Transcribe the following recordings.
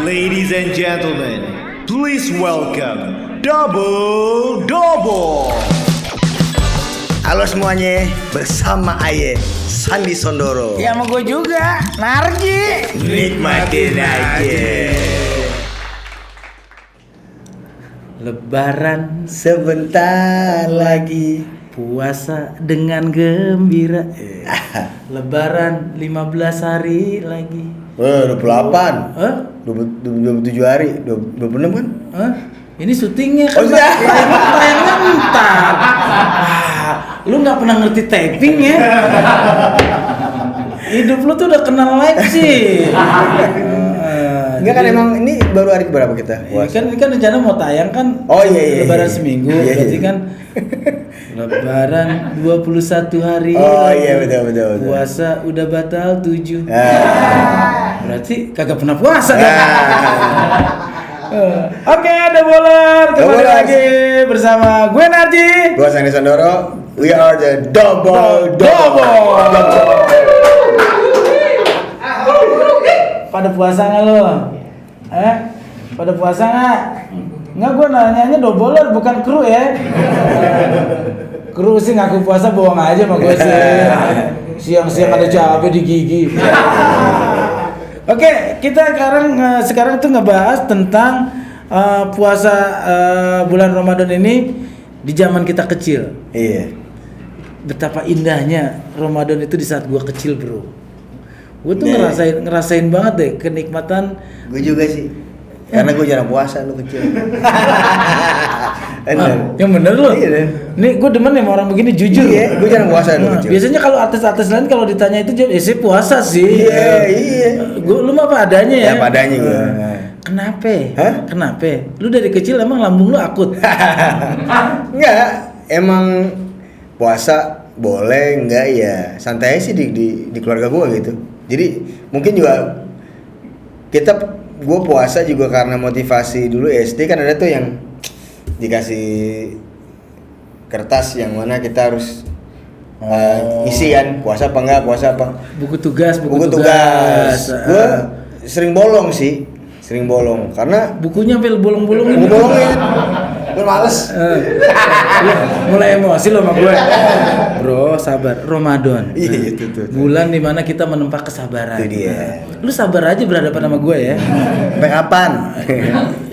Ladies and gentlemen, please welcome Double Double. Halo semuanya, bersama Aye, Sandi Sondoro. Ya sama gue juga, Narji. Nikmatin aja. Lebaran Sebentar lagi. puasa dengan gembira. Lebaran 15 hari lagi. 28. Hah? 27 hari, 26 kan? Hah? Ini syutingnya kan. Oh, iya. Tayangnya entar. Lu nggak pernah ngerti taping ya? Hidup lu tuh udah kenal live sih. Enggak kan, emang ini baru hari berapa kita? Ini kan rencana mau tayang kan. Oh iya. Lebaran seminggu, Iya. berarti kan Lebaran 21 hari. Oh iya, betul. Puasa udah batal 7. Berarti kagak pernah puasa Ah. dong. Oke, ada bola kembali Double lagi bersama gue Narji. Gua Sandi Sondoro. We are the Double. Pada puasa nggak lo? Pada puasa nggak? Nggak, gue nanyanya doubler bukan kru ya. Kru sih ngaku puasa bohong aja sama gue sih. Siang-siang ada cabai di gigi. Oke, kita sekarang tuh ngebahas tentang puasa bulan Ramadan ini di zaman kita kecil. Iya. Betapa indahnya Ramadan itu di saat gua kecil, bro. Gue tuh Nah. ngerasain banget deh kenikmatan. Gue juga sih. Karena gue jarang puasa lu kecil. Yang bener loh. Iya deh. Nih gue demen ya sama orang begini, jujur. Iya, gue jarang puasa lu kecil. Biasanya kalau artis-artis lain kalau ditanya itu saya puasa sih. Iya. Lu mah apa adanya ya. Ya padanya gue. Kenapa? Hah? Kenapa? Lu dari kecil emang lambung lu akut? Enggak, emang puasa boleh, enggak ya santai sih di keluarga gue gitu. Jadi mungkin juga gue puasa juga karena motivasi. Dulu SD kan ada tuh yang dikasih kertas yang mana kita harus isi kan, puasa apa enggak, puasa apa. Buku tugas. Gue sering bolong karena Bukunya sampai bolong-bolongin. gue bolongin. Gue males. Mulai emosi lo sama gue. Bro, sabar. Ramadan. Iya, itu tuh. Bulan dimana kita menempa kesabaran. Itu dia. Lu sabar aja berhadapan sama gue ya. Sampai kapan?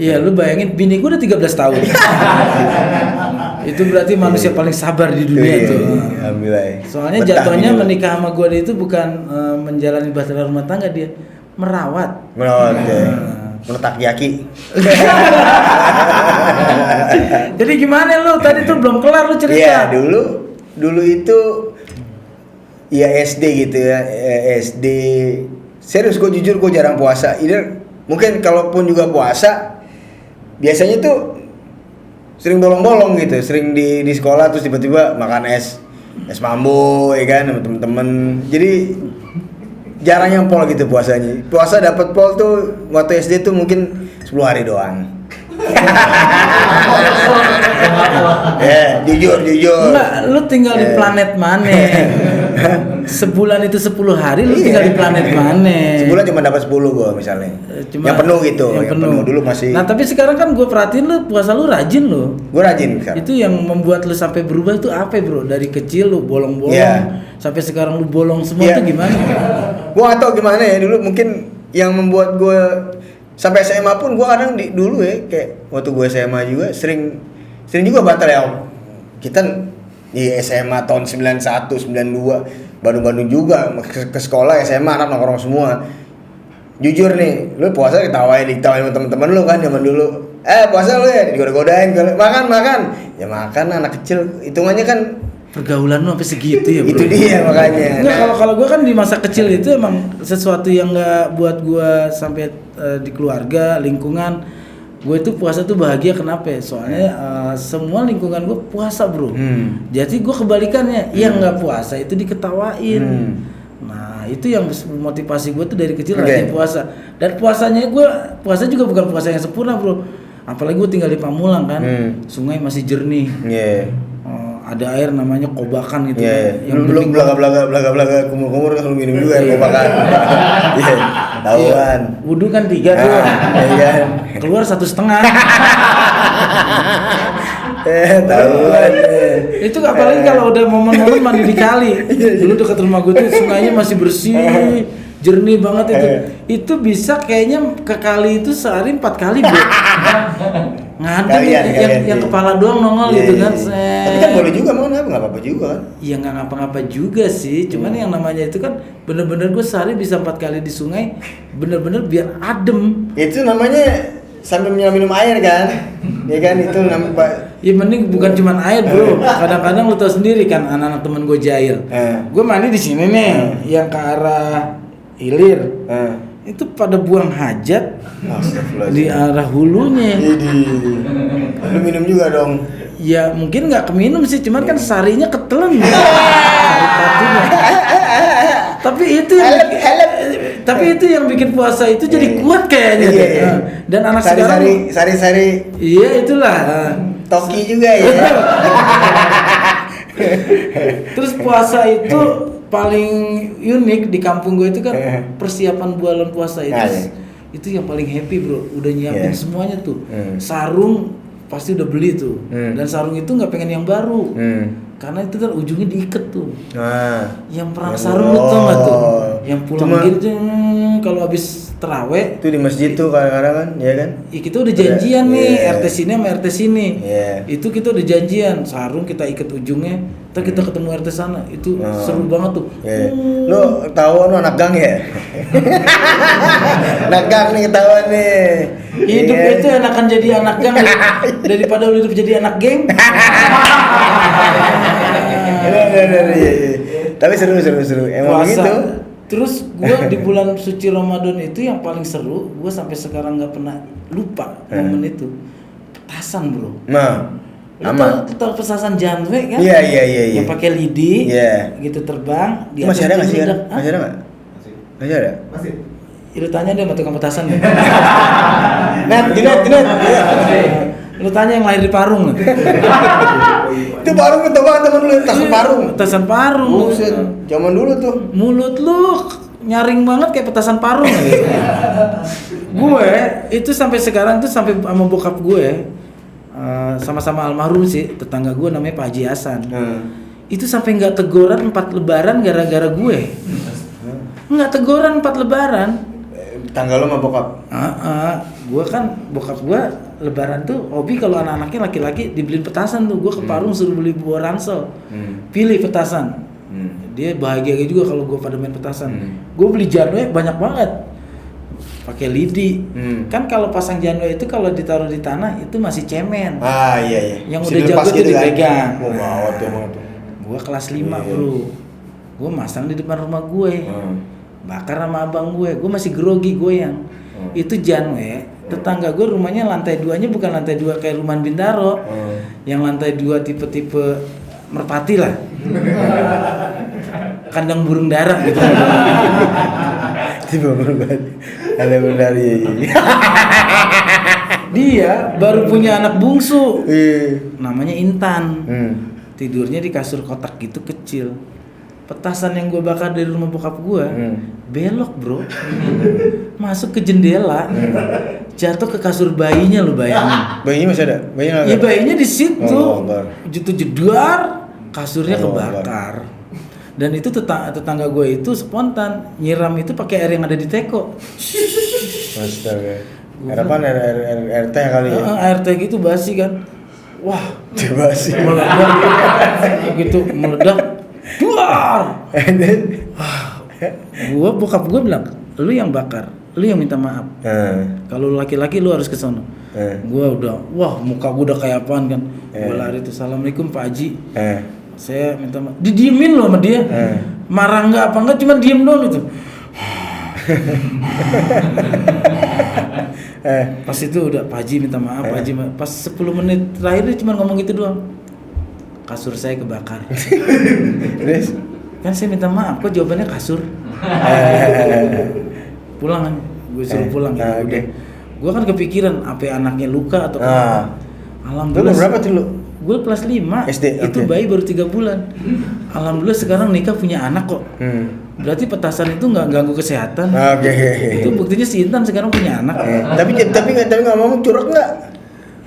Iya, lu bayangin bini gue udah 13 tahun. Itu berarti manusia paling sabar di dunia itu. Alhamdulillah. Soalnya Betah jatuhnya gitu. menikah sama gue itu bukan menjalani bahtera rumah tangga, dia merawat. Meletak yaki. Jadi gimana lu tadi tuh belum kelar lu cerita. Iya, dulu itu ya SD gitu ya. SD. Serius, gue jujur gue jarang puasa. Mungkin kalaupun juga puasa biasanya tuh sering bolong-bolong gitu, sering di sekolah terus tiba-tiba makan es mambo ya kan sama temen-temen. Jadi jarang yang pol gitu puasanya. Puasa dapat pol tuh waktu SD tuh mungkin 10 hari doang. Jujur. Enggak, lu tinggal di planet mana? Sebulan itu 10 hari lu tinggal di planet mana? Sebulan cuma dapat 10 gua misalnya. Yang penuh gitu, yang penuh dulu masih. Nah, tapi sekarang kan gue perhatiin lu puasa lu rajin lu. Gua rajin sekarang. Itu yang membuat lu sampai berubah itu apa, bro? Dari kecil lu bolong-bolong sampai sekarang lu bolong semua Iya. itu gimana? Gua gak tau gimana ya, dulu mungkin yang membuat gua sampai SMA pun gua kadang dulu ya kayak waktu gua SMA juga sering juga batal ya. Kita di SMA tahun 91, 92 Bandung juga ke sekolah SMA anak nongkrong semua. Jujur nih, lu puasa ditawain sama teman-teman lu kan zaman dulu. Puasa lu ya digoda-godain, makan. Ya makan anak kecil, hitungannya kan Pergaulan lu sampai segitu ya, bro. itu dia makanya. Enggak, kalau gue kan di masa kecil itu emang sesuatu yang nggak buat gue sampai di keluarga, lingkungan gue itu puasa tuh bahagia. Kenapa? Soalnya semua lingkungan gue puasa, bro. Jadi gue kebalikannya, yang nggak puasa itu diketawain. Nah, itu yang motivasi gue tuh dari kecil rajin puasa. Dan puasa juga bukan puasa yang sempurna, bro. Apalagi gue tinggal di Pamulang kan, sungai masih jernih. ada air namanya kobakan gitu Iya. yang Lu belum belaga kumur-kumur kan lu minum juga ya kobakan. Iya. Tahuan. Wudhu kan 3 tuh. Iya. Keluar 1,5. Tahuan. Itu apalagi kalau udah momen-momen mandi di kali. Dulu dekat rumah gue tuh sungainya masih bersih, jernih banget itu. Itu bisa kayaknya ke kali itu sehari 4 kali, Bro. Ngadem yang kepala doang nongol gitu kan. Tapi kan boleh juga mau nggak apa-apa juga kan? Iya nggak ngapa-ngapa juga sih, cuman yang namanya itu kan bener-bener gue sehari bisa 4 kali di sungai, bener-bener biar adem. Itu namanya sambil minum air kan? Ya kan itu namanya. Ya mending bukan cuman air bro, kadang-kadang lu tau sendiri kan anak-anak temen gue jahil. Gue mandi di sini nih, yang ke arah hilir. Itu pada buang hajat di arah hulunya. Lu minum juga dong. Ya mungkin nggak keminum sih, cuman kan sarinya ketelen. Sari tapi itu tapi itu yang bikin puasa itu jadi kuat kayaknya. Dan anak sekarang sari iya itulah toki juga ya. Terus puasa itu paling unik di kampung gue itu kan persiapan bulan puasa itu yang paling happy bro, udah nyiapin semuanya tuh. Sarung pasti udah beli tuh, dan sarung itu nggak pengen yang baru, karena itu kan ujungnya diikat tuh. Yang perang sarung lu tau nggak tuh? Yang pulang gitu kalau habis terawih itu di masjid tuh kadang-kadang kan, ya kan? Ya kita udah janjian nih, RT sini sama RT sini. Itu kita udah janjian, sarung kita ikat ujungnya, ntar kita ketemu RT sana. Itu seru banget tuh. Lu tahu lu anak gang ya? Anak gang nih ketahuan nih. Hidup itu enakan jadi anak gang daripada lu hidup jadi anak geng. Tapi seru. Emang puasa. begitu. Terus gue di bulan suci Ramadan itu yang paling seru, gue sampai sekarang nggak pernah lupa momen itu. Petasan bro. Nah, Lu tahu petasan janwe kan? Iya. Yang pakai lidi, Iya. gitu terbang. Di Masih ada nggak sih? meledak. Masih ada nggak? Masih ada. Masih. Lu tanya dia sama tukang petasan. Net. Lu tanya yang lahir di Parung. Itu Parung ketemu temen lu tasan Parung. Petasan Parung. Buset, zaman dulu tuh. Mulut lu nyaring banget kayak petasan Parung. Gue itu sampai sekarang tuh sampai sama bokap gue sama-sama almarhum sih, tetangga gue namanya Pak Haji Hasan. Itu sampai nggak teguran 4 lebaran gara-gara gue. Nggak teguran 4 lebaran. Tanggal lo sama bokap. Gue kan bokap gue lebaran tuh hobi kalau anak-anaknya laki-laki dibeliin petasan tuh. Gue ke Parung suruh beli buah ransel. Pilih petasan. Dia bahagia juga kalau gue pada main petasan. Gue beli janwe banyak banget. Pakai lidi. Kan kalau pasang janwe itu kalau ditaruh di tanah itu masih cemen. Iya. Yang udah jago tuh dipegang. Wow, tuh. Gue kelas 5 bro. Gue masang di depan rumah gue. Bakar sama abang gue masih grogi goyang. Itu janwe, tetangga gue rumahnya lantai 2-nya bukan lantai 2 kayak rumah Bintaro. Yang lantai 2 tipe-tipe merpati lah. Kandang burung dara gitu. Tipe merpati. Ada berdari. Dia baru punya anak bungsu. Namanya Intan. Tidurnya di kasur kotak gitu kecil. Petasan yang gue bakar dari rumah bokap gue belok bro, masuk ke jendela, jatuh ke kasur bayinya, lu bayangin. Bayinya masih ada? Iya bayinya di situ, jedar, kasurnya Oh, kebakar. Dan itu tetangga gue itu spontan nyiram itu pakai air yang ada di teko. Astaga. Harapan RT kali ya? Air teh gitu basi kan, wah Basi. meledak, gitu meledak. Duar. Gua bokap gua bilang, lu yang bakar, lu yang minta maaf. Kalau laki-laki lu harus ke sono. Gua udah, wah muka gua udah kayak apaan kan. Gua lari tuh, assalamualaikum Pak Haji. Saya minta maaf. Didiemin loh sama dia. Marah nggak apa nggak, cuma diem doang gitu. Pas itu udah Pak Haji minta maaf, Pak Haji. Pas 10 menit terakhir dia cuma ngomong gitu doang. Kasur saya kebakar. Terus? Kan saya minta maaf, kok jawabannya kasur? Pulang kan, gue suruh pulang gitu. Udah. Gue kan kepikiran apa anaknya luka atau apa. Alhamdulillah. Lu berapa tuh lu? gue kelas 5 SD, itu oke. bayi baru 3 bulan. Alhamdulillah sekarang nikah punya anak kok. Berarti petasan itu nggak ganggu kesehatan. Oke. Itu buktinya si Intan sekarang punya anak. Tapi ngomong curug nggak?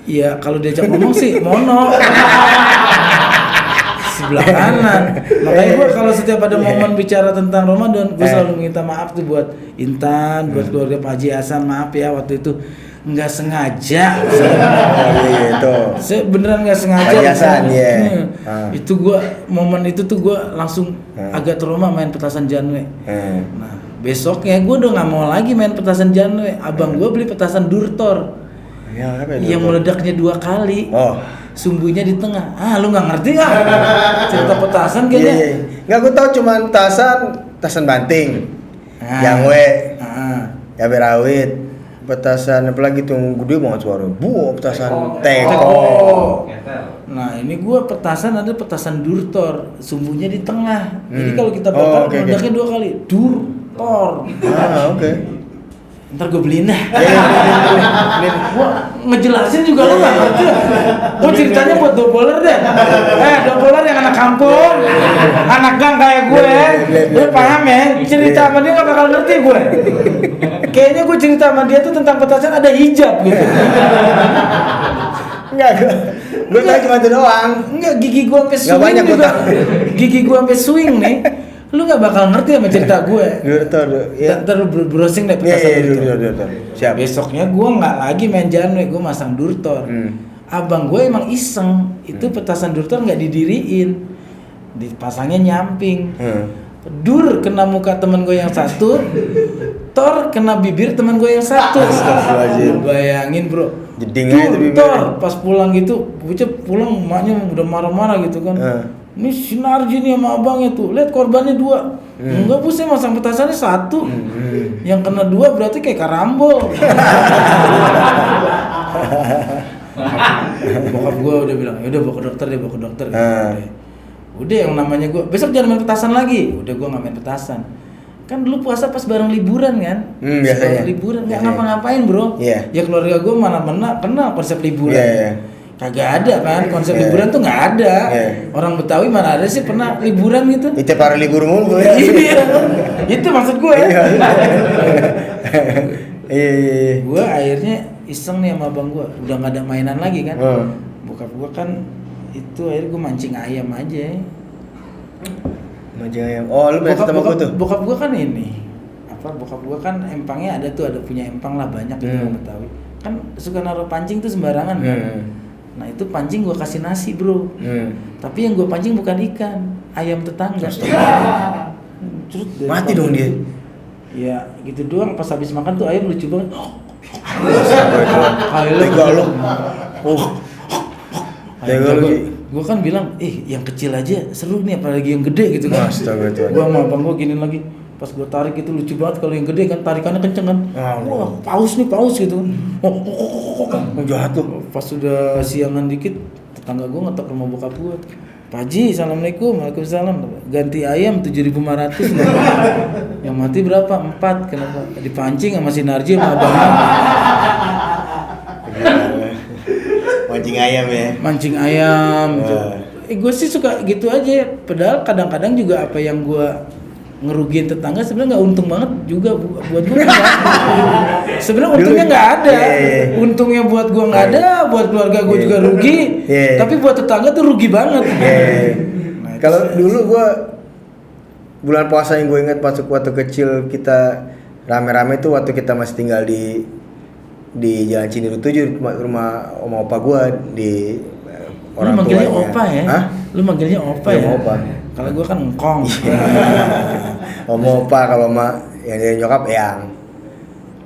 Iya, kalau diajak ngomong sih mono. Sebelah kanan. Makanya gue kalau setiap ada momen bicara tentang Ramadan, gue selalu minta maaf tuh buat Intan, buat keluarga Pak Haji Hasan, maaf ya waktu itu nggak sengaja. Iya itu. Saya beneran nggak sengaja. Pak Haji Hasan, iya. Itu gue momen itu tuh gue langsung agak trauma main petasan Janwe. Nah besoknya gue udah nggak mau lagi main petasan Janwe. Abang gue beli petasan Durtor. Ya, apa Yang meledaknya 2 kali. Oh. Sumbunya di tengah. Lu nggak ngerti nggak? Cerita petasan Iya. kayaknya. Nggak, gue tahu cuman tasan banting. Yang cabai rawit. Petasan apalagi tuh gede banget suara. Petasan teko. Nah, ini gua petasan ada petasan Durtor, sumbunya di tengah. Jadi kalau kita bakar meledaknya 2 kali. Durtor. Oke. Ntar gue beliin dah. Gua ngejelasin juga lo nggak ngerti. Gua ceritanya buat doboler deh. Doboler yang anak kampung, anak gang kayak gue. Gue paham ya. Cerita sama dia nggak bakal ngerti gue. Kayaknya gue cerita sama dia tuh tentang petasan ada hijab gitu. Enggak, gue tahu cuma itu doang. Enggak, gigi gue sampai swing banyak juga. gua Gigi gue sampai swing nih. Lu nggak bakal ngerti sama cerita gue. Durtor, ya. Ntar lu browsing deh petasan Durtor. Siap. Besoknya gue nggak lagi main Janwe, gue masang Durtor. Abang gue emang iseng, itu petasan Durtor nggak didiriin, dipasangnya nyamping. Dur kena muka temen gue yang satu, Tor kena bibir temen gue yang satu. Astagfirullahaladzim. Bayangin bro. Jedingnya itu bibir. Tor pas pulang gitu, bocah pulang emaknya udah marah-marah gitu kan. Ini Sinarji nih sama abangnya tuh, lihat korbannya 2. Enggak bu, saya masang petasannya 1. Yang kena 2 berarti kayak karambol. Bokap gue udah bilang, yaudah bawa ke dokter deh, bawa ke dokter. Udah yang namanya gue, besok jangan main petasan lagi. Udah gue nggak main petasan. Kan dulu puasa pas bareng liburan kan. Biasanya. Liburan nggak ngapa-ngapain bro. Iya. Ya keluarga gue mana kenal konsep liburan. Iya. Kagak ada kan, konsep liburan tuh nggak ada. Orang Betawi mana ada sih pernah liburan gitu. Itu para libur mulu ya. Iya. Itu maksud gue. Iya. Gue akhirnya iseng nih sama abang gue, udah nggak ada mainan lagi kan. Bokap gue kan itu akhirnya gue mancing ayam aja. Mancing ayam. Oh, lu biasa sama gue tuh. Bokap gue kan ini. Bokap gue kan empangnya ada tuh, ada punya empang lah banyak gitu orang Betawi. Kan suka naruh pancing tuh sembarangan kan. Nah itu pancing gue kasih nasi bro. Tapi yang gue pancing bukan ikan, ayam tetangga. Mati dong dia. Ya gitu doang, pas habis makan tuh ayam lucu banget. Tega lu. Tega lu. Gue kan bilang, yang kecil aja seru nih, apalagi yang gede gitu kan. Astaga Tuhan. Gue sama abang gue gini lagi, pas gue tarik itu lucu banget, kalau yang gede kan tarikannya kenceng kan. Wah paus gitu. Jahat tuh. Pas sudah siangan dikit, tetangga gue ngetok rumah bokap gue. Pak Haji, assalamualaikum, waalaikumsalam. Ganti ayam 7.500. Yang mati berapa? 4. Kenapa? Dipancing sama Sinarji sama abangnya. Mancing ayam ya. Mancing ayam. Gue sih suka gitu aja. Padahal kadang-kadang juga apa yang gue ngerugiin tetangga sebenarnya nggak untung banget juga buat gue. Sebenarnya untungnya nggak ada. Untungnya buat gue nggak ada, buat keluarga gue juga rugi. Tapi buat tetangga tuh rugi banget. Nah, kalau dulu gue bulan puasa yang gue ingat waktu kecil kita rame-rame tuh waktu kita masih tinggal di Jalan Cindiru 7, rumah oma opa gue di orang tuanya. Lu manggilnya tuanya. opa ya? Hah? Lu manggilnya opa ya? Opa. Kalau gue kan engkong. Oma opa, kalau ma yang dari nyokap eyang.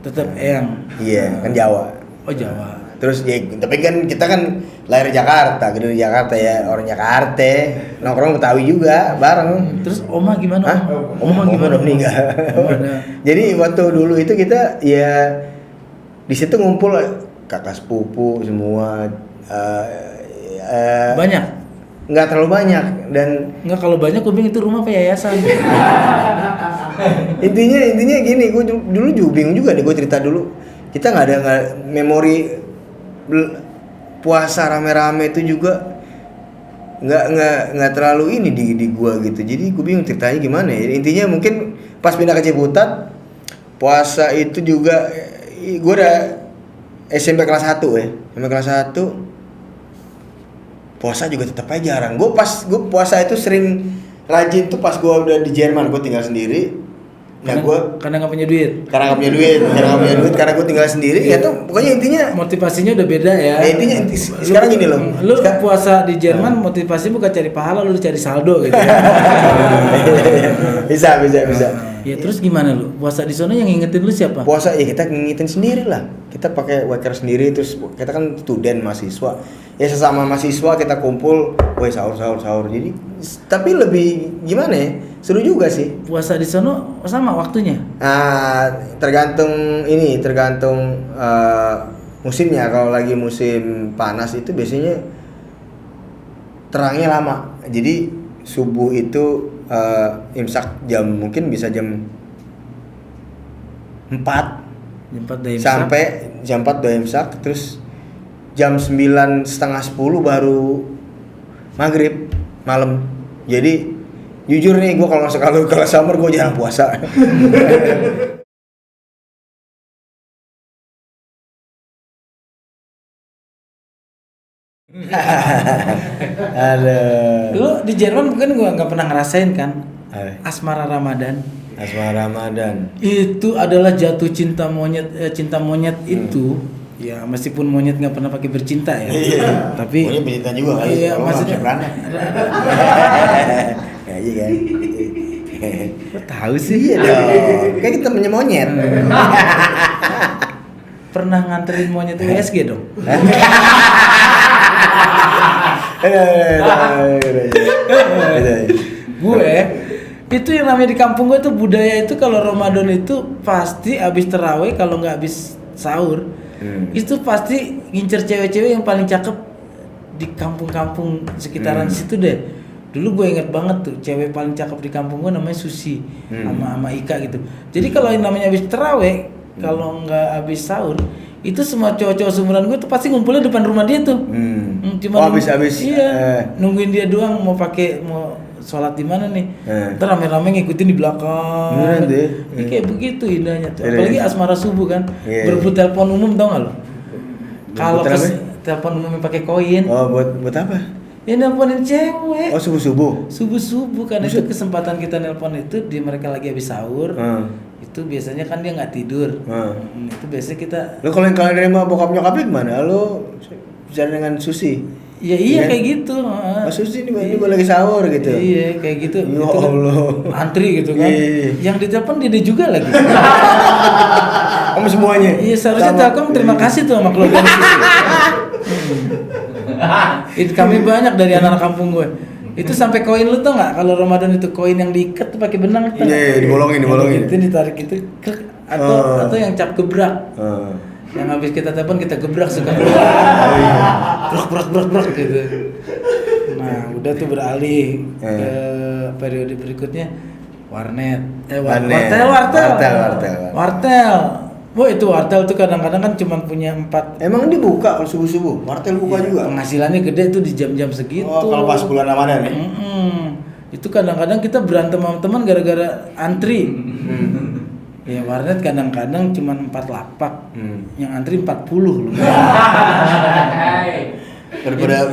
Tetap eyang. Iya, kan Jawa. Oh Jawa. Terus ya, tapi kan kita kan lahir di Jakarta, gede di Jakarta ya, orang Jakarta. Nongkrong Betawi juga bareng. Terus oma gimana? Hah? Oma gimana? Udah meninggal. Jadi waktu dulu itu kita ya di situ ngumpul kakak sepupu semua. Banyak? Nggak terlalu banyak dan nggak, kalau banyak gue bingung itu rumah apa yayasan. intinya gini, gue dulu juga bingung juga nih, gue cerita dulu, kita nggak memori puasa rame-rame itu juga nggak terlalu ini di gua gitu. Jadi gua bingung ceritanya gimana ya. Intinya mungkin pas pindah ke Ciputat puasa itu juga gua udah SMP kelas 1 ya. SMP kelas 1 puasa juga tetap aja jarang. Gua puasa itu sering rajin tuh pas gua udah di Jerman, gua tinggal sendiri. Nah, karena nggak punya duit. Karena nggak punya duit, karena gue tinggal sendiri. Ya tuh, pokoknya intinya motivasinya udah beda ya. Intinya sekarang gini loh. Lu puasa di Jerman motivasi bukan cari pahala, lu cari saldo gitu. bisa. Ya terus gimana lu? Puasa di sana yang ngingetin lu siapa? Puasa ya kita ngingetin sendiri lah. Kita pakai waker sendiri, terus kita kan student mahasiswa. Ya sesama mahasiswa kita kumpul, woi sahur. Jadi tapi lebih gimana ya? Seru juga sih. Puasa di sana sama waktunya? Tergantung musimnya. Kalau lagi musim panas itu biasanya terangnya lama. Jadi subuh itu imsak mungkin bisa jam 4 sampai jam 4 udah imsak, terus jam 9 setengah 10 baru maghrib malam. Jadi jujur nih, gue kalau summer gue jarang puasa. Aduh. Lu di Jerman mungkin gue nggak pernah ngerasain kan? Asmara Ramadan. Itu adalah jatuh cinta monyet itu. Ya meskipun monyet nggak pernah pakai bercinta ya. Tapi monyet bercinta juga kali. Iya, maksudnya beranak. Iya kan. Kok tahu sih? Iya dong. Kayak kita punya monyet. Pernah nganterin monyet USG dong? Gue itu yang namanya di kampung gue tuh budaya itu kalau Ramadan itu pasti abis terawih, kalau nggak abis sahur itu pasti ngincer cewek-cewek yang paling cakep di kampung-kampung sekitaran situ deh. Dulu gue inget banget tuh cewek paling cakep di kampung gue namanya Susi sama Ika gitu. Jadi kalau yang namanya abis terawih, kalau nggak abis sahur itu semua cowok-cowok seumuran gue tuh pasti ngumpulnya depan rumah dia tuh. Cuma habis nungguin dia doang mau sholat di mana nih. Ntar rame-rame ngikutin di belakang. Kayak begitu indahnya tuh. Apalagi asmara subuh kan. Berebut telepon umum, tau gak lo? Kalau telepon umum yang pakai koin. Oh, buat apa? Ya nelponin cewek. Oh, subuh-subuh. Subuh-subuh kan itu kesempatan kita nelpon itu di mereka lagi habis sahur. Itu biasanya kan dia nggak tidur. Itu biasanya kita. Lo kalau yang kalian nerima bokap nyokapnya gimana? Lo bicara dengan Susi? Ya iya kayak gitu. Susi ini lagi sahur gitu. Iya kayak gitu. Ya Allah. Antri gitu kan. Yang ditelepon dia juga lagi. Kamu semuanya. Iya seharusnya Telkom terima kasih tuh sama keluarga Susi. Itu kami banyak dari anak kampung gue. Itu sampai koin lu tau nggak? Kalau Ramadan itu koin yang diikat tuh pakai benang. Iya, dibolongin. Itu ditarik itu atau yang cap gebrak. Yang habis kita telepon kita gebrak suka brak gitu. Nah udah tuh beralih ke periode berikutnya warnet. Wartel. Wah itu wartel tuh kadang-kadang kan cuma punya 4. Emang dibuka kalau subuh-subuh? Wartel buka juga? Penghasilannya gede tuh di jam-jam segitu. Oh kalau pas bulan Ramadan ya? Itu kadang-kadang kita berantem sama teman gara-gara antri. Ya warnet kadang-kadang cuma 4 lapak, yang antri 40 loh.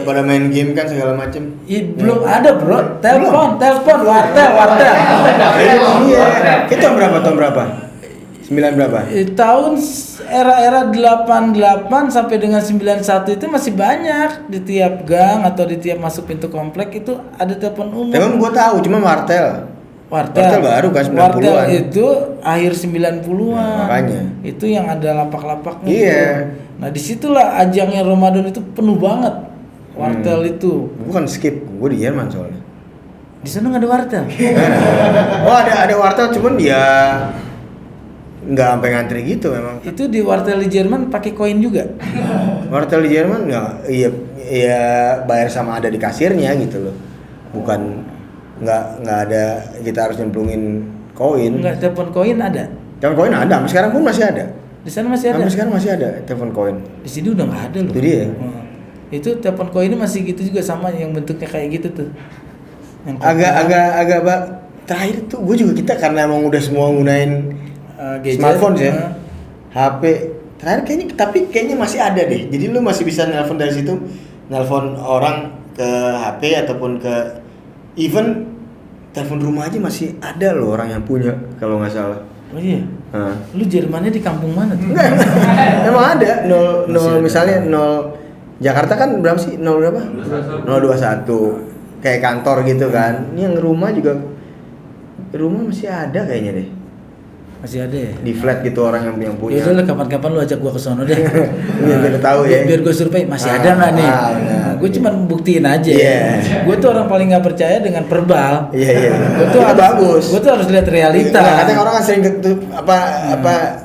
Pada main game kan segala macem. Belum ada bro, telepon, wartel. Iya. Itu tahun berapa? 9 berapa? Tahun era 88 sampai dengan 91 itu masih banyak di tiap gang atau di tiap masuk pintu komplek itu ada telepon umum. Emang gua tahu, cuma Wartel baru kan 90-an. Wartel itu akhir 90-an. Nah, makanya. Itu yang ada lapak-lapaknya. Iya. Nah, disitulah ajangnya Ramadan itu penuh banget. Wartel itu. Bukan skip, gua di Jerman soalnya. Di sana nggak ada wartel. Oh, ada wartel cuman dia nggak sampai ngantri gitu memang. Itu di wartel di Jerman pakai koin juga. Wartel di Jerman iya bayar sama ada di kasirnya gitu loh. Bukan nggak ada kita harus nyemplungin koin. Nggak, telepon koin ada. Telepon koin ada, sampai sekarang pun masih ada. Di sana masih ada. Sampai sekarang masih ada telepon koin. Di sini udah nggak ada loh. Itu dia. Itu telepon koin ini masih gitu juga sama yang bentuknya kayak gitu tuh. Yang agak terakhir tuh gue juga kita karena emang udah semua gunain gadget, smartphone ya. HP terakhir kayaknya masih ada deh. Jadi lu masih bisa nelpon dari situ, nelpon orang ke HP ataupun ke even telepon rumah aja masih ada loh orang yang punya kalau nggak salah. Oh iya. Lu Jermannya di kampung mana tuh? Emang ada 0 misalnya 0 Jakarta kan berapa sih? 0 berapa? 021. Kayak kantor gitu kan. Ini yang rumah juga rumah masih ada kayaknya deh. Masih ada ya? Di flat gitu orang yang punya. Ya udah lah, kapan-kapan lu ajak gua ke sono deh. Biar tahu ya. Biar gua survei masih ada nggak nih. Gue cuma buktiin aja. Gue tuh orang paling nggak percaya dengan verbal. Iya. Gue tuh bagus. Gue tuh harus lihat realita. Katanya orang kan sering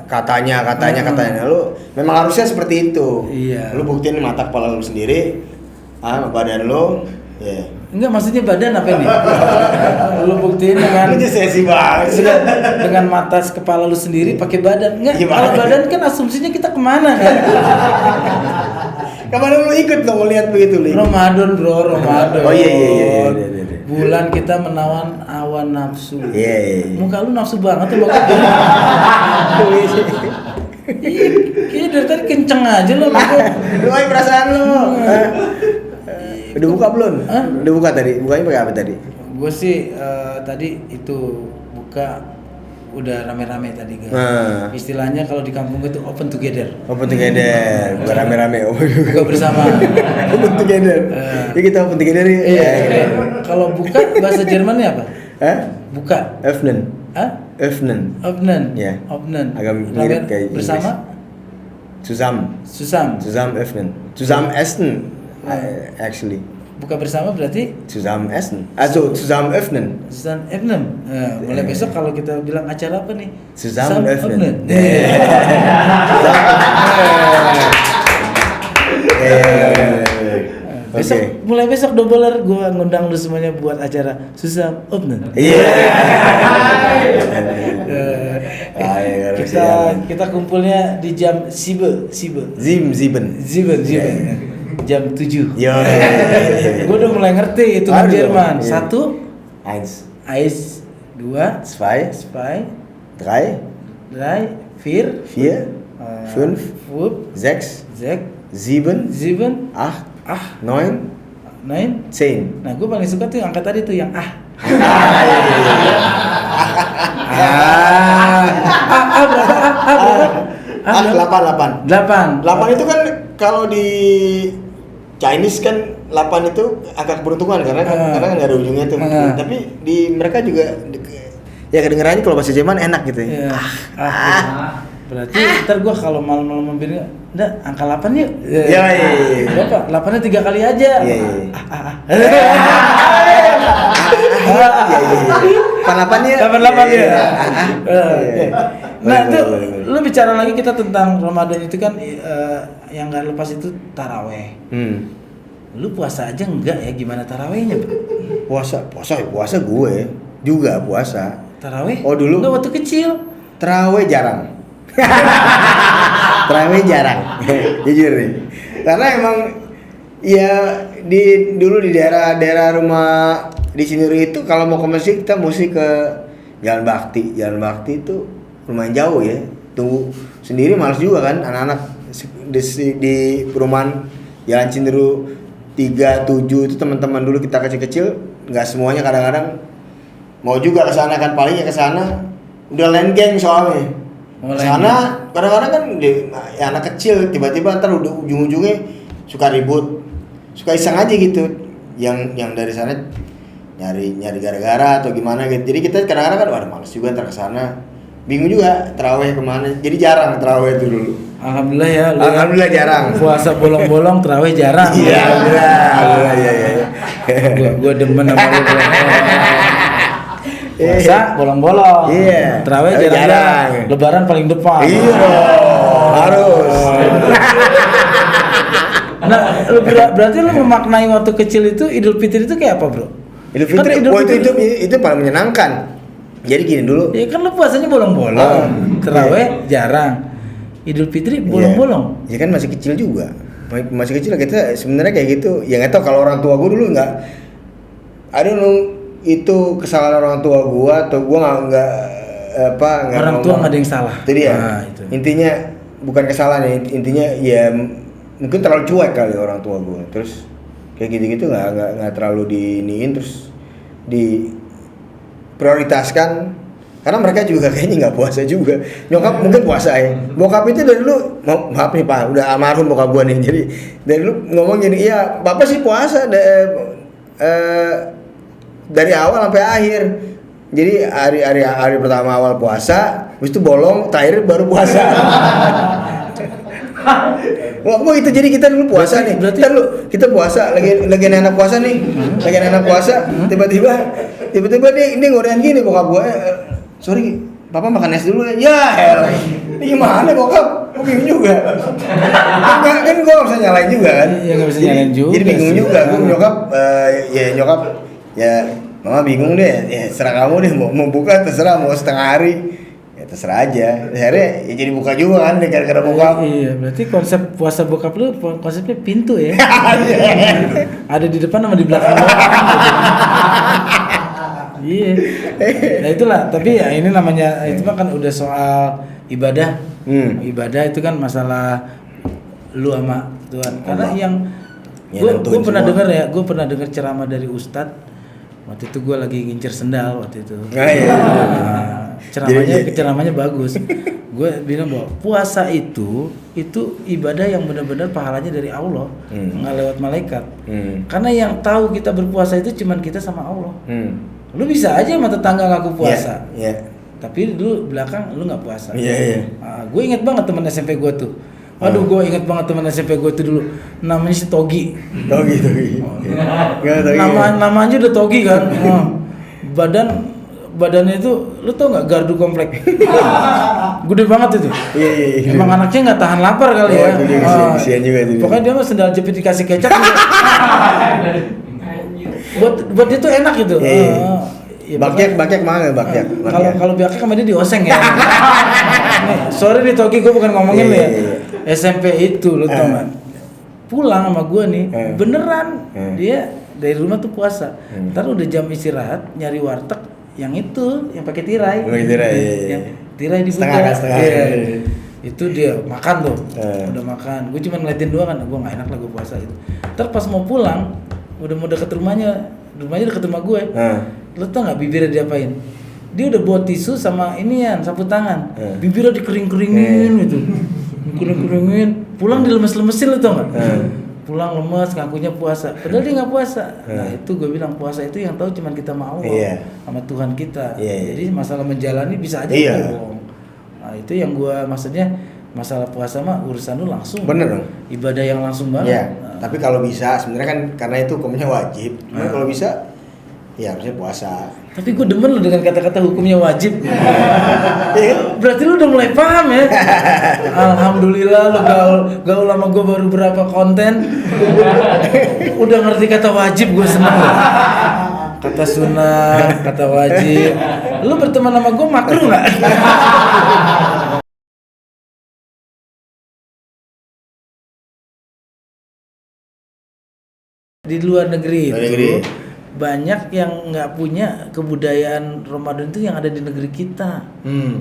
katanya. Lu memang harusnya seperti itu. Iya. Lu buktiin mata kepala lu sendiri, sama badan lu. Iya. Enggak, maksudnya badan apa ini? Lu buktiin dengan sesi banget. dengan mata kepala lu sendiri pakai badan. Enggak, Gimana? kalau badan kan asumsinya kita kemana kan? Kemana lu ikut dong lihat begitu, Li? Ramadan bro. Oh iya. Bulan kita menawan awan nafsu. Iya. Muka lu nafsu banget tuh makanya. Kayaknya dari tadi kenceng aja lu. Lu aja perasaan lu. Udah buka belum? Udah buka tadi. Bukanya pakai apa tadi? Gue sih tadi itu buka udah rame-rame tadi guys. Istilahnya kalau di kampung itu open together. Bukan rame-rame. Buka bersama. Open together. Ya kita open together ya. Iya. Kalau buka bahasa Jermannya apa? Buka. Öffnen. Öffnen. Ya. Öffnen. Agak mirip kayak bersama. Zusammen öffnen. Zusammen essen. Actually. Buka bersama berarti Zusammen essen. Also zusammen öffnen. Zusammen öffnen. Mulai besok kalau kita bilang acara apa nih? Zusammen öffnen. Mulai besok Doubler gua ngundang lu semuanya buat acara Zusammen öffnen. Kita kumpulnya di jam 7. Jam 7. Gue udah mulai ngerti itu Jerman. 1 Eins, 2 zwei, 3 drei, 4 vier, fünf, 5 sechs, 6 sieben, 7 acht, 8 neun, 9. 10. Nah, gue paling suka tuh yang angka tadi tuh yang berapa? 8 itu kan kalau di Chinese kan 8 itu angka keberuntungan karena kan nggak ada ujungnya tuh. Tapi di mereka juga ya kedengerannya kalau bahasa Jerman enak gitu ya. Berarti ntar gua kalau malam-malam mampir enggak angka 8 yuk. Iya. Berapa? 8-nya 3 kali aja. Iya. 88 ya. 88 ya. Nah, itu lu bicara lagi kita tentang Ramadan itu kan yang enggak lepas itu taraweh. Lu puasa aja enggak ya, gimana tarawehnya, Bro? Puasa gue juga puasa. Taraweh? Oh, dulu. Enggak waktu kecil. Taraweh jarang. Jujur nih. Karena emang ya dulu di daerah rumah di Cinere itu kalau mau ke masjid kita mesti ke Jalan Bakti. Jalan Bakti itu lumayan jauh ya. Tunggu sendiri males juga kan anak-anak di perumahan Jalan Cinere 37 itu teman-teman dulu kita kecil-kecil nggak semuanya kadang-kadang mau juga ke sana kan, palingnya ke sana udah lain geng soalnya. Sana kadang-kadang kan ya anak kecil tiba-tiba ntar udah ujung-ujungnya suka ribut, suka iseng aja gitu. Yang dari sana nyari gara-gara atau gimana gitu. Jadi kita kadang-kadang kan waduh males juga ntar ke sana. Bingung juga taraweh kemana. Jadi jarang taraweh itu dulu. Alhamdulillah ya. Alhamdulillah jarang. Puasa bolong-bolong, taraweh jarang. Iya, alhamdulillah. Iya. Gua demen sama lu. Puasa bolong-bolong. Iya. Taraweh jarang. Lebaran paling depan. Iya. Harus. Nah, berarti lu memaknai waktu kecil itu Idul Fitri itu kayak apa, Bro? Idul Fitri, itu paling menyenangkan. Jadi gini dulu. Ya kan lu puasanya bolong-bolong. Taraweh jarang. Idul Fitri bolong-bolong. Ya kan masih kecil juga. masih kecil kita sebenarnya kayak gitu. Ya nggak tahu kalau orang tua gue dulu nggak. I don't know itu kesalahan orang tua gue atau gue nggak orang tua nggak ada yang salah. Itu dia. Itu. Intinya bukan kesalahan ya. Intinya ya mungkin terlalu cuek kali orang tua gue. Terus kayak gitu-gitu nggak terlalu diiniin terus diprioritaskan. Karena mereka juga kayaknya nggak puasa juga. Nyokap mungkin puasa ya. Bokap itu dari dulu, maaf nih Pak, udah almarhum bokap gua nih. Jadi dari dulu ngomong gini, iya Bapak sih puasa dari awal sampai akhir. Jadi hari pertama awal puasa, habis itu bolong, terakhir baru puasa. Wah, itu jadi kita dulu puasa berarti kita puasa lagi anak puasa nih, lagi anak puasa, tiba-tiba ini ngorean gini bokap gua. Sorry, Papa makan es dulu ya. Ya, elah. Ini gimana bokap? Gue bingung juga. Kan gue gak bisa nyalain juga kan. Iya, gak bisa nyalain juga. Jadi bingung juga. Gue nyokap, Mama bingung deh. Ya serah kamu deh. Mau buka terserah, mau setengah hari. Ya terserah aja. Akhirnya ya jadi buka juga kan, gara-gara bokap. Iya, berarti konsep puasa bokap lu konsepnya pintu ya. Ada di depan sama di belakang. Iya. Nah itulah, tapi ya ini namanya itu mah kan udah soal ibadah. Ibadah itu kan masalah lu sama Tuhan. Karena yang gue pernah dengar ya, gue pernah dengar ceramah dari Ustadz. Waktu itu gue lagi ngincer sendal waktu itu. Ceramahnya bagus. Gue bilang bahwa puasa itu ibadah yang benar-benar pahalanya dari Allah, nggak lewat malaikat. Karena yang tahu kita berpuasa itu cuman kita sama Allah. Lu bisa aja sama tetangga ngaku puasa, tapi dulu belakang lu nggak puasa. Gue inget banget teman SMP gue tuh. Waduh, gue inget banget teman SMP gue tuh dulu. Namanya si Togi. Togi. Namanya udah Togi kan. Badannya itu, lu tau nggak gardu komplek? Gede banget itu. Iya. Emang anaknya nggak tahan lapar kali ya. Kesian juga itu. Pokoknya dia mah sendal jepit dikasih kecap. buat dia tuh enak gitu. Ya, bakyak mana bakyak? Kalau bakyak sama dia dioseng ya. Sorry nih Togi, gue bukan ngomongin lu ya. SMP itu lu tau gak? Pulang sama gue nih, beneran dia dari rumah tuh puasa. Ntar udah jam istirahat nyari warteg yang itu, yang pakai tirai. Yang tirai dibuka. Setengah. Itu dia makan tuh. Udah makan. Gue cuma ngeliatin doang kan, gue nggak enak lah gue puasa itu. Ntar pas mau pulang udah mau deket rumahnya deket rumah gue. Lo tau nggak bibirnya diapain? Dia udah bawa tisu sama inian sapu tangan. Bibirnya dikering-keringin gitu. Dikering-keringin. Pulang dilemes-lemesin lo tau nggak? Pulang lemes ngakunya puasa. Padahal dia nggak puasa. Nah itu gue bilang puasa itu yang tahu cuman kita mau sama Tuhan kita. Jadi masalah menjalani bisa aja bohong. Nah itu yang gue maksudnya. Masalah puasa mah urusan lu langsung. Bener dong. Ibadah yang langsung banget. Tapi kalau bisa sebenarnya kan karena itu hukumnya wajib. Kalau bisa ya harusnya puasa. Tapi gue demen lu dengan kata-kata hukumnya wajib. Berarti lu udah mulai paham ya. Alhamdulillah lu gaul lama gue baru berapa konten. Udah ngerti kata wajib, gue senang. Kata sunnah, kata wajib. Lu berteman sama gue makruh nggak? Di luar negeri itu banyak yang nggak punya kebudayaan Ramadan itu yang ada di negeri kita.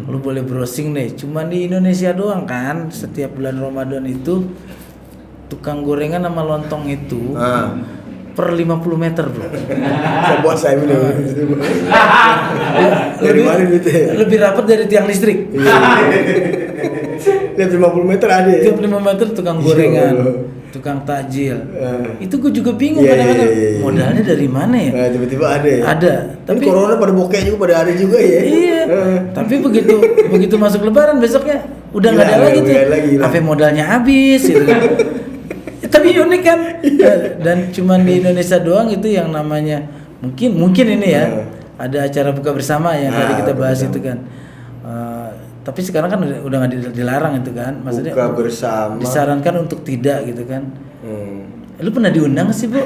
Lu boleh browsing deh. Cuman di Indonesia doang kan setiap bulan Ramadan itu tukang gorengan sama lontong itu per 50 meter bro. Puasa ini. Dari mana gitu? Lebih rapat dari tiang listrik. Lihat 50 meter ada ya? Tiap 5 meter tukang gorengan, tukang takjil. Itu gue juga bingung kadang-kadang modalnya dari mana ya? Nah, tiba-tiba ada ya? Ada. Tapi corona pada bokeh juga pada ada juga ya? Iya. Tapi begitu masuk lebaran besoknya udah nggak ada lagi tuh. Apa modalnya habis gitu kan. Tapi unik kan? Dan cuman di Indonesia doang itu yang namanya mungkin ini ya. Ada acara buka bersama yang tadi kita bahas itu kan. Tapi sekarang kan udah nggak dilarang itu kan, maksudnya buka bersama disarankan untuk tidak gitu kan. Lu pernah diundang sih Bu?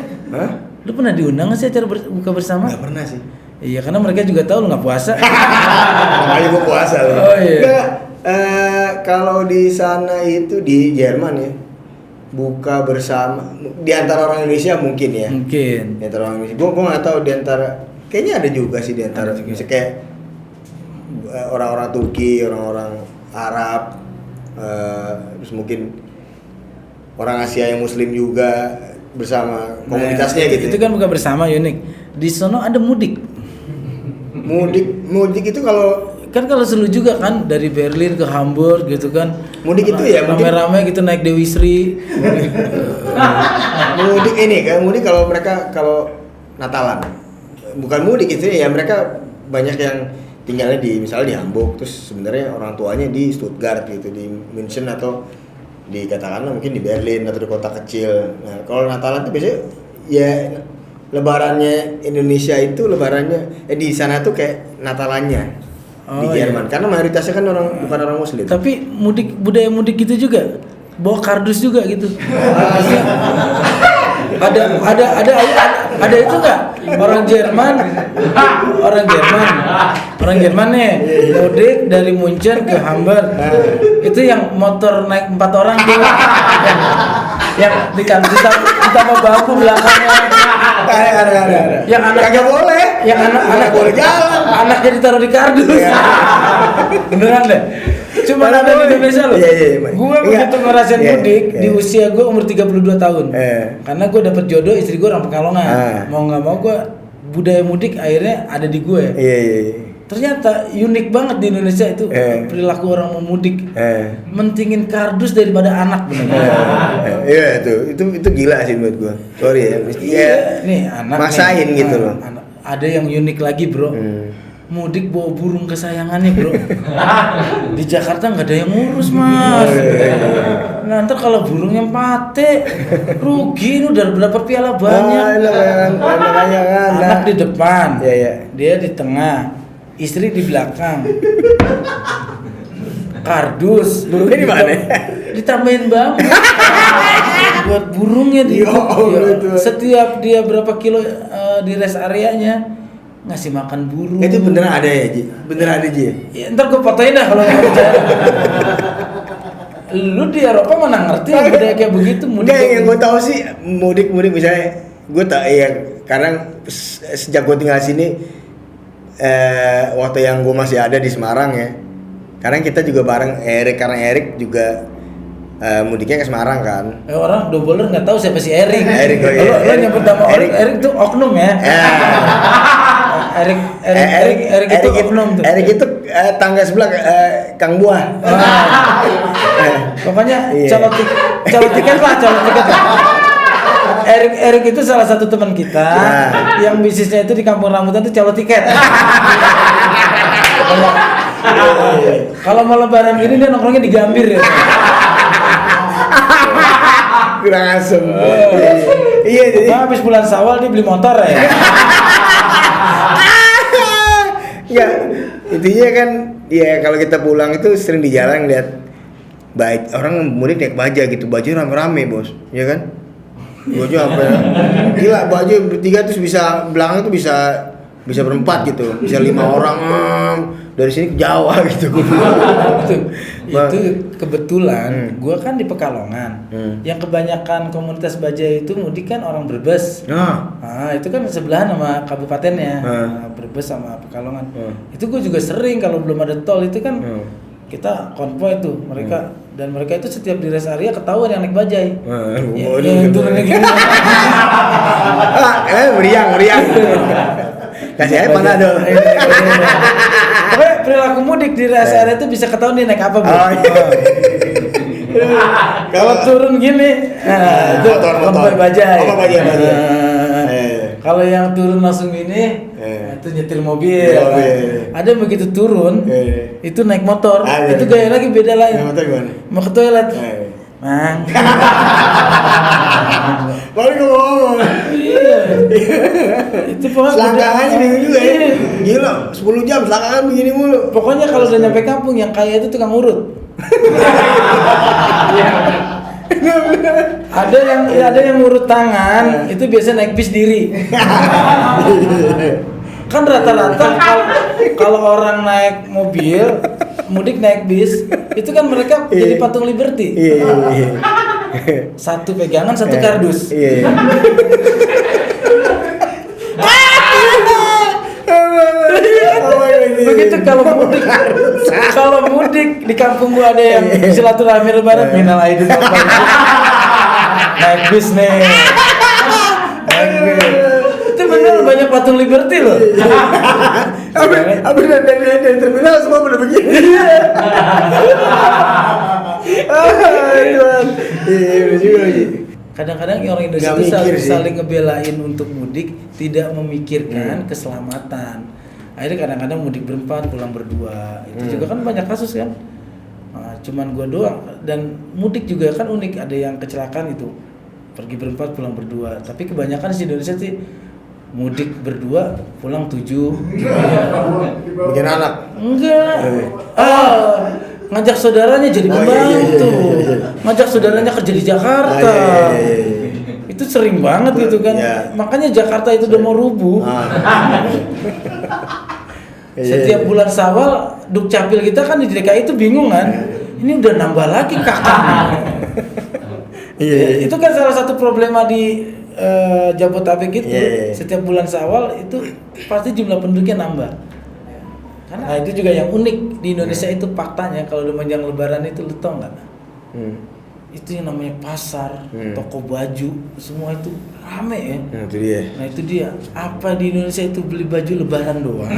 Lu pernah diundang sih acara buka bersama? Nggak pernah sih. Iya karena mereka juga tahu lu nggak puasa. Makanya gua puasa loh. Oh iya. Kalau di sana itu di Jerman ya, buka bersama di antara orang Indonesia mungkin ya. Mungkin. Di antara orang Indonesia. Gua nggak tahu di antara, kayaknya ada juga sih di antara misalnya kayak orang-orang Turki, orang-orang Arab, terus mungkin orang Asia yang Muslim juga bersama komunitasnya gitu. Itu kan bukan bersama, unik. Di sono ada mudik. Mudik itu kalau Kalau juga kan dari Berlin ke Hamburg gitu kan. Mudik itu ya rame-rame gitu naik Dewi Sri. mudik ini kan, mudik kalau mereka kalau Natalan. Bukan mudik itu ya, mereka banyak yang tinggalnya di misalnya di Hamburg, terus sebenarnya orang tuanya di Stuttgart gitu, di München atau di katakanlah mungkin di Berlin atau di kota kecil. Nah, kalau Natalan itu biasanya ya lebarannya Indonesia itu lebarannya di sana tuh kayak Natalannya di Jerman. Karena mayoritasnya kan bukan orang Muslim. Tapi budaya mudik gitu juga. Bawa kardus juga gitu. ada itu enggak? Orang Jerman nih mudik dari Munchen ke Hamburg. Itu yang motor naik 4 orang tuh. Yang ditambah bangku belakangnya. Ada. Yang anaknya Kagak boleh. Yang anak boleh jalan. Anaknya ditaruh di kardus. Beneran deh. Cuma ada di Indonesia loh. Iya. Gue begitu ngerasain mudik di usia gue umur 32 tahun. Karena gue dapet jodoh, istri gue orang Pekalongan. Mau nggak mau gue budaya mudik akhirnya ada di gue. Iya. Ternyata unik banget di Indonesia itu perilaku orang mau mudik. Mentingin kardus daripada anak bener. Iya itu gila sih menurut gue. Sorry ya. Iya. Nih anak. Masain nih, gitu loh. Ada yang unik lagi bro. Mudik bawa burung kesayangannya bro. Di Jakarta nggak ada yang ngurus mas. Nah ntar kalau burungnya mati rugi, ini udah berapa piala banyak. Anak di depan, dia di tengah, istri di belakang. Kardus burungnya di mana? Ditambahin banget buat burungnya di setiap dia berapa kilo di rest areanya ngasih makan burung. Itu beneran ada ya Ji? Beneran ada Ji? Ya, ntar gue fotoin dah kalau nggak percaya. Lu di Eropa mana ngerti budaya kayak begitu mudik? Enggak, yang gue tahu sih mudik misalnya gue tak ya karena sejak gue tinggal sini waktu yang gue masih ada di Semarang ya. Karena kita juga bareng Erik juga mudiknya ke Semarang kan. Orang doubler nggak tahu siapa si Erik. Lo nyebut nama Erik itu oknum ya. Erik itu oknum tuh. Erik itu tangga sebelah Kang Buah. Pokoknya calon tiket lah. Erik itu salah satu teman kita yang bisnisnya itu di Kampung Rambutan itu calon tiket. Kalau mau lebaran gini dia nongkrongnya di Gambir ya. Kurang asem. Iya jadi habis bulan Syawal dia beli motor ya. Ya, intinya kan ya kalau kita pulang itu sering di jalan lihat baik orang mudik naik baja gitu, baju rame-rame bos, ya kan? Baju sampai gila, baju bertiga terus bisa belakang tuh bisa berempat gitu, bisa 5 orang dari sini ke Jawa gitu. itu kebetulan gua kan di Pekalongan. Yang kebanyakan komunitas baja itu mudik kan orang Brebes. Nah, itu kan sebelahan sama kabupatennya. Brebes sama Pekalongan. Itu gua juga sering kalau belum ada tol itu kan kita konvoy tuh mereka dan mereka itu setiap di rest area ketahuan yang naik bajai. Yang turunnya gini. Meriang. Kasih aja Panadol. Pokoknya perilaku mudik di rest area itu bisa ketahuan dia naik apa bro. Kalau turun gini, itu konvoy bajai. Kalau yang turun langsung gini, itu nyetir mobil. Ada yang begitu turun, itu naik motor. Itu gaya lagi beda lain. Naik motor gimana? Mau ke toilet. Mang. Baru ngomong. Iya. Itu pokoknya selangkangannya begini juga ya. Gila, 10 jam selangkangan begini mulu. Pokoknya kalau udah nyampe kampung yang kaya itu tukang urut. Ada yang ngurut tangan, itu biasa naik bis diri. Kan rata-rata kalau orang naik mobil, mudik naik bis, itu kan mereka jadi patung Liberty. Satu pegangan, satu kardus. Iya. Begitu kalau mudik di kampung gua ada yang silaturahmi lebaran minal aidin wal faizin. Naik bis nih. Itu benar banyak patung Liberty loh. Abis dari terminal semua udah begini. Iya bener juga lagi. Kadang-kadang orang Indonesia Nggak itu mikir sih. saling ngebelain untuk mudik, tidak memikirkan keselamatan. Akhirnya kadang-kadang mudik berempat, pulang berdua. Itu juga kan banyak kasus kan. Nah, cuman gua doang. Dan mudik juga kan unik, ada yang kecelakaan itu. Pergi berempat, pulang berdua. Tapi kebanyakan di Indonesia sih mudik berdua, pulang 7. Bikin anak. Enggak. Ngajak saudaranya jadi pembantu. Ngajak saudaranya kerja di Jakarta. Iya. Itu sering banget gitu kan. Iya. Makanya Jakarta itu udah mau rubuh. Setiap bulan Syawal, Dukcapil kita kan di DKI itu bingung kan. Ini udah nambah lagi kakak. Iya. Itu kan salah satu problema di Jabodetabek itu. Iya. Setiap bulan Syawal itu pasti jumlah penduduknya nambah. Nah itu juga yang unik di Indonesia itu faktanya. Kalau udah menjelang Lebaran itu lu tau nggak? Itu yang namanya pasar, toko baju, semua itu rame ya. Itu dia. Nah itu dia. Apa di Indonesia itu beli baju Lebaran doang?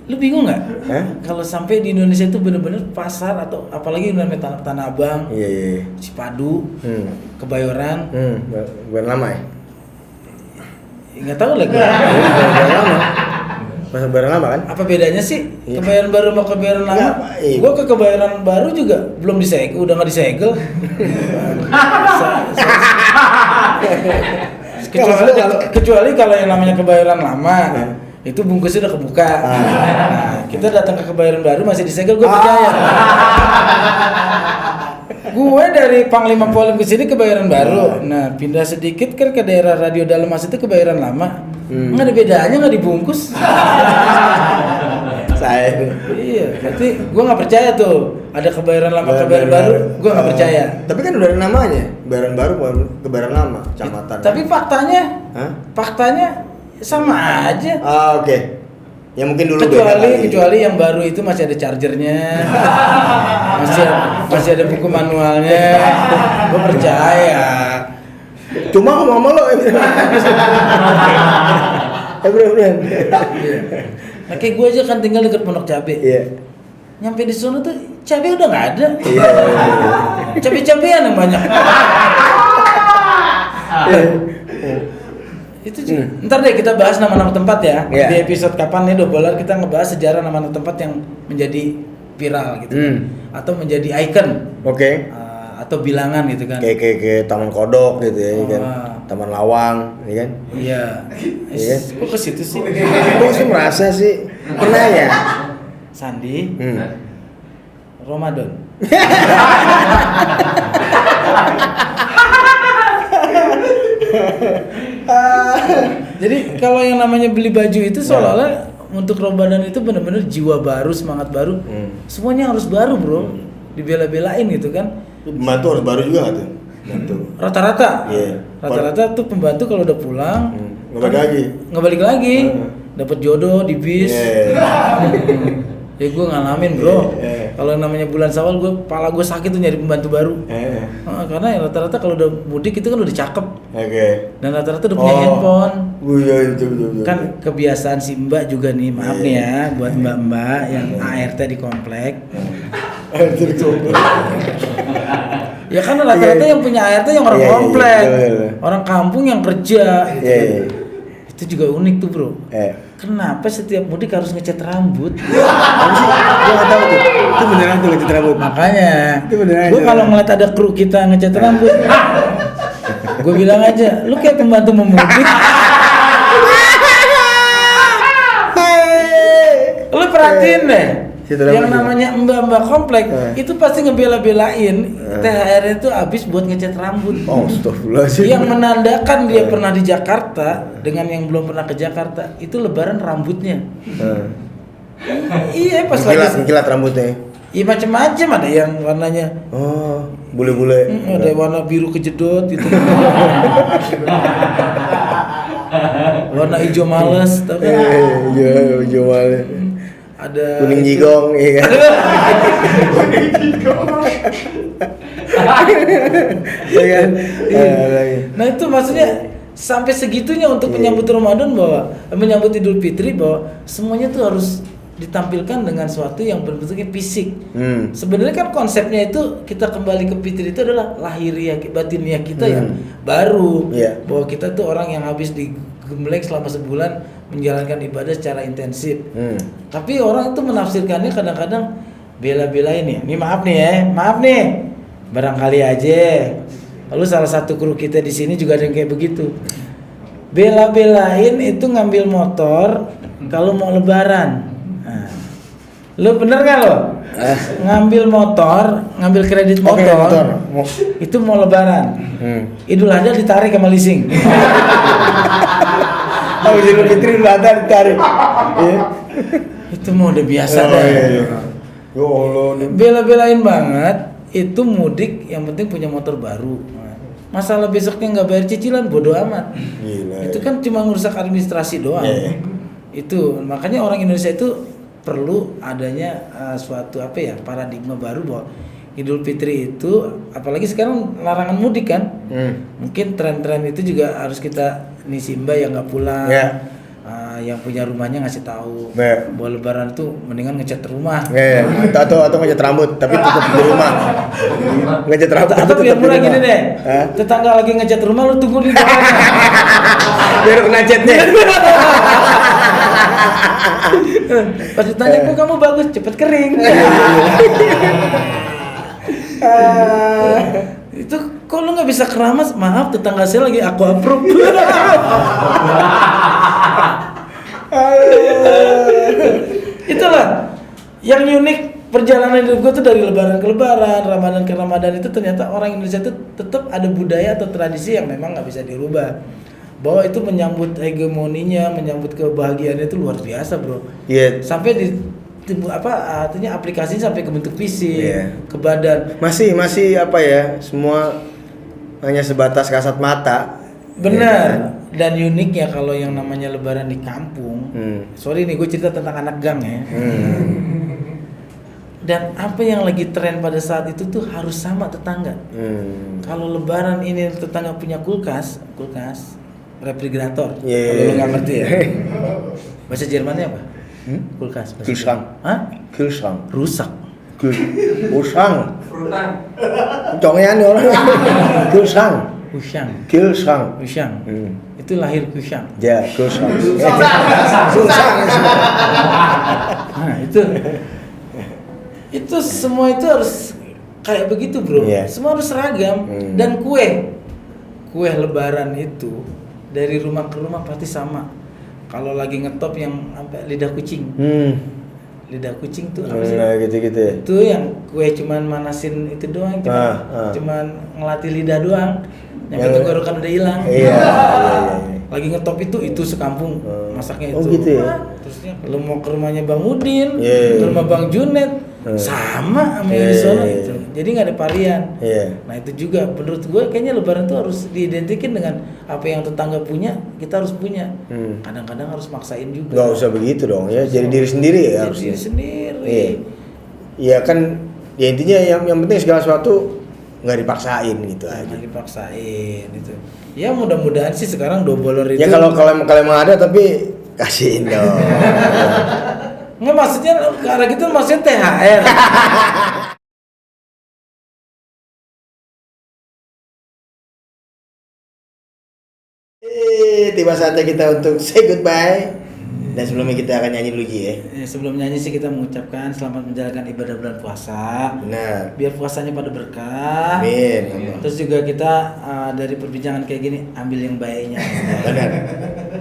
Lu bingung nggak? Kalau sampai di Indonesia itu bener-bener pasar atau apalagi namanya Tanah Abang, Iya. Cipadu, Kebayoran. Bukan lama ya? Nggak tahu lagi. Masa barang lama kan? Apa bedanya sih Kebayoran Baru sama Kebayoran Lama? Nggak, iya. Gua ke Kebayoran Baru juga belum disegel, udah nggak disegel. kecuali kalau yang namanya Kebayoran Lama itu bungkusnya udah kebuka. Nah, kita datang ke Kebayoran Baru masih disegel, gue percaya. Gue dari Panglima Polim ke sini Kebayoran Baru. Nah, pindah sedikit kan ke daerah Radio Dalmas itu Kebayoran Lama. Nggak ada bedanya, nggak dibungkus. Saya. Iya, berarti gue nggak percaya tuh ada Kebayoran Lama, Kebayoran Baru. Gue nggak percaya. Tapi kan udah ada namanya, Kebayoran Baru, Kebayoran Lama, kecamatan. Tapi faktanya sama aja. Oke. Ya mungkin dulu Kecuali yang baru itu masih ada chargernya, masih ada buku manualnya. Gue percaya. Cuma ngomong lo. Bener. Nah kayak gue aja kan tinggal dekat Pondok Cabe. Iya. Nyampe di sana tuh cabe udah nggak ada. Iya. Cabe-cabean yang banyak. Itu juga. Ntar deh kita bahas nama-nama tempat ya. Yeah. Di episode kapan nih $2 kita ngebahas sejarah nama-nama tempat yang menjadi viral gitu. Atau menjadi icon. Oke. Atau bilangan gitu kan. Kayak Taman Kodok gitu ya, kan. Taman Lawang, ya kan? Iya. Iya. Kok ke situ sih? Aku sih merasa sih pernah ya. Sandi. Ramadan. Jadi kalau yang namanya beli baju itu seolah-olah untuk Ramadan itu benar-benar jiwa baru, semangat baru. Semuanya harus baru, Bro. Dibela-belain gitu kan. Pembantu harus baru juga nggak tuh? Pembantu. Rata-rata. Iya. Rata-rata tuh pembantu kalau udah pulang nggak balik lagi. Dapat jodoh di bis. Ya gue ngalamin bro. Kalau namanya bulan Syawal kepala gue sakit tuh nyari pembantu baru. Karena ya rata-rata kalau udah mudik itu kan udah cakep. Dan rata-rata udah punya handphone. Iya itu betul. Kan kebiasaan si Mbak juga nih, maaf nih ya buat mbak-mbak yang ART di komplek. Ya kan rata-rata yang punya ART yang orang komplek, orang kampung yang kerja. Itu juga unik tuh bro. Kenapa setiap mudik harus ngecat rambut? Gue nggak tahu tuh. Itu beneran tuh ngecat rambut. Makanya. Itu beneran. Gue kalau ngeliat ada kru kita ngecat rambut, gue bilang aja, lu kayak pembantu memudik. Lu perhatiin deh. Yang namanya mbak-mbak komplek itu pasti ngebela-belain THR itu habis buat ngecat rambut. Oh, astagfirullahaladzim. Yang menandakan dia pernah di Jakarta dengan yang belum pernah ke Jakarta itu lebaran rambutnya. Iya pas Mengkilat rambutnya. Iya macam-macam, ada yang warnanya Oh, bule-bule. ada yang warna biru kejedot gitu. Warna hijau males tapi Iya, jual. ada Kuning itu. jigong, iya kan? Iya kan? Lagi. Nah itu maksudnya sampai segitunya untuk menyambut Ramadan bahwa menyambut Idul Fitri bahwa semuanya tuh harus ditampilkan dengan sesuatu yang berbentuknya fisik. Sebenarnya kan konsepnya itu kita kembali ke fitri itu adalah lahiriah batiniah kita yang baru. Iya. Bahwa kita tuh orang yang habis digembleng selama sebulan menjalankan ibadah secara intensif. Tapi orang itu menafsirkannya kadang-kadang bela-belain ya. Ini maaf nih. Barangkali aja. Lalu salah satu kru kita di sini juga ada yang kayak begitu. Bela-belain itu ngambil motor kalau mau lebaran. Nah, lo bener gak lo? Ngambil motor, ngambil kredit motor, Oke, motor. itu mau lebaran. Idul Adha ditarik sama leasing. Oh, Idul Fitri udah ada ditarik. Iya. Itu mau udah biasa Oh, dah. iya. Ya Allah. Bela-belain banget itu mudik yang penting punya motor baru. Masalah besoknya nggak bayar cicilan bodo amat. Gila. Itu kan cuma ngerusak administrasi doang. Iya. Itu makanya orang Indonesia itu perlu adanya suatu paradigma baru bahwa Idul Fitri itu apalagi sekarang larangan mudik kan. Mungkin tren-tren itu juga harus kita Mbak yang nggak pulang. Iya. Yang punya rumahnya ngasih tahu Iya. bahwa lebaran tuh mendingan ngecat rumah. Ya, atau ngecat rambut tapi tutup di rumah. Ngecat rambut tapi Atau tutup biar di murah rumah. gini deh. Hah? Tetangga lagi ngecat rumah lu tunggu di depannya. Biar kena catnya. Pas ditanya kok kamu bagus cepet kering. Itu kok lu nggak bisa keramas? Maaf tetangga saya lagi aku approve. Itulah yang unik perjalanan hidup gue tuh dari lebaran ke lebaran, Ramadan ke Ramadan itu ternyata orang Indonesia itu tetap ada budaya atau tradisi yang memang nggak bisa dirubah. Bahwa itu menyambut hegemoninya, menyambut kebahagiaannya itu luar biasa, bro. Iya. Sampai artinya aplikasinya sampai ke bentuk fisik, Iya. ke badan. Masih apa ya? Semua hanya sebatas kasat mata. Benar. Dan uniknya kalau yang namanya lebaran di kampung. Sorry nih gue cerita tentang anak gang ya. Dan apa yang lagi tren pada saat itu tuh harus sama tetangga. Kalau lebaran ini tetangga punya kulkas, refrigerator. Iya. Kalau lo nggak ngerti ya. Bahasa Jermannya apa? Kulkas. bahasa Kühlschrank. Jerman. Hah? Kühlschrank. Rusak. Kühlschrank. Congean nih orang. Kühlschrank. Kühlschrank. Kusyang. Itu lahir kusyang. Ya, Kühlschrank. Nah, itu semua itu harus kayak begitu, bro. Iya. Semua harus seragam. Dan kue lebaran itu dari rumah ke rumah pasti sama. Kalau lagi ngetop yang lidah kucing. Lidah kucing tuh apa sih? Nah, gitu-gitu ya. Itu yang kue cuman manasin itu doang, cuman ngelatih lidah doang. Yang tenggorokan udah hilang. Iya. Lagi ngetop itu sekampung masaknya itu. Oh, gitu ya? Terusnya kalau mau ke rumahnya Bang Udin, Iya. ke rumah Bang Junet, sama yang di sono gitu. Jadi nggak ada varian. Iya. Nah itu juga menurut gue kayaknya lebaran tuh harus diidentikin dengan apa yang tetangga punya, kita harus punya. Kadang-kadang harus maksain juga. Gak usah begitu dong ya. Jadi diri sendiri ya Jadi harusnya. diri sendiri. Iya. Iya kan ya intinya yang penting segala sesuatu nggak dipaksain gitu aja. Jangan dipaksain itu. Ya mudah-mudahan sih sekarang dobolor itu. Ya kalau emang ada tapi kasihin dong. Nggak maksudnya ke arah gitu maksudnya THR. Tiba saatnya kita untuk say goodbye. Dan sebelumnya kita akan nyanyi dulu Ji ya. Sebelum nyanyi sih kita mengucapkan selamat menjalankan ibadah bulan puasa. Benar. Biar puasanya pada berkah. Amin. Terus juga kita dari perbincangan kayak gini ambil yang baiknya. Benar.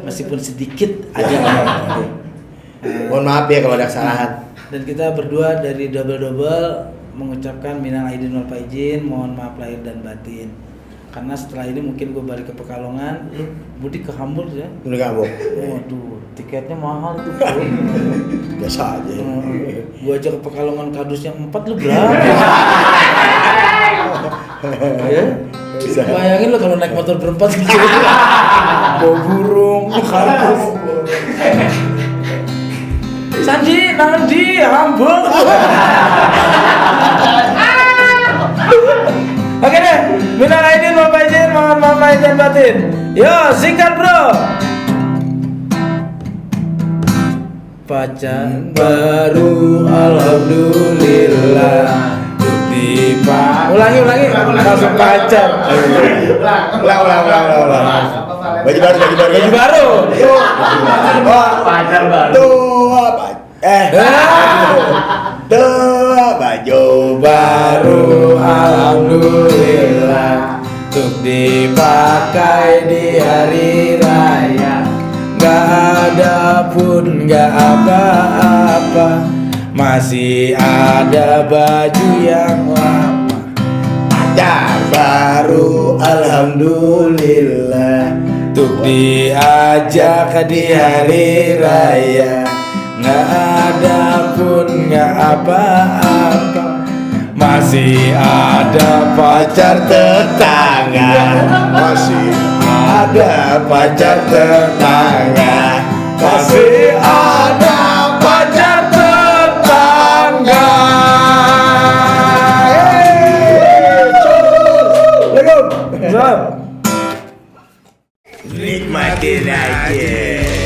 Meskipun sedikit aja. Mohon maaf ya kalau ada kesalahan. Dan kita berdua dari double mengucapkan minal aidin wal faizin, mohon maaf lahir dan batin. karena setelah ini mungkin gue balik ke Pekalongan, lu mudik ke Hamburg ya. Udah kabur. Waduh, tiketnya mahal tuh. Biasa aja. Gue aja ke Pekalongan kardus yang 4 lu berapa? Ya? Bayangin lo kalau naik motor berempat gitu. Bawa burung, kardus. Sandi, Nandi, Hamburg. Oke deh, minal aidin wal faizin, mohon maaf lahir dan batin. Yo, singkat bro. Pacar baru, alhamdulillah. Bukti pak. Ulangi, langsung pacar. Ulang. Baju baru. Baju baru. Pacar baru. Tua baju Baru, alhamdulillah. Untuk dipakai di hari raya. Gak ada pun gak apa-apa. Masih ada baju yang lama. pacar baru, alhamdulillah. Untuk diajak di hari raya. Gak ada pun gak apa-apa. Masih ada pacar tetangga. Masih Ada pacar tetangga. Masih ada pacar tetangga. nikmatin aja.